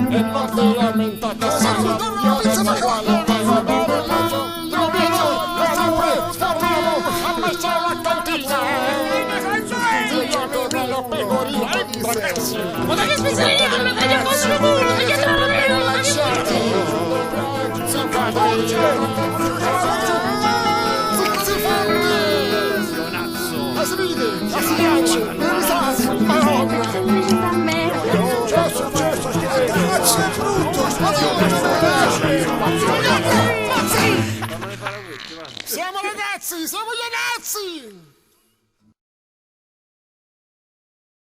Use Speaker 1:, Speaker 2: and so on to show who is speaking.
Speaker 1: E non ti lamentate sempre, io sono uguale, a me c'è la cantina, io me lo pecorino, ragazzi.
Speaker 2: Ma da che spizzeria non lo tagliamo con il culo, che te la vedo,
Speaker 1: siamo ragazzi, siamo gli ragazzi!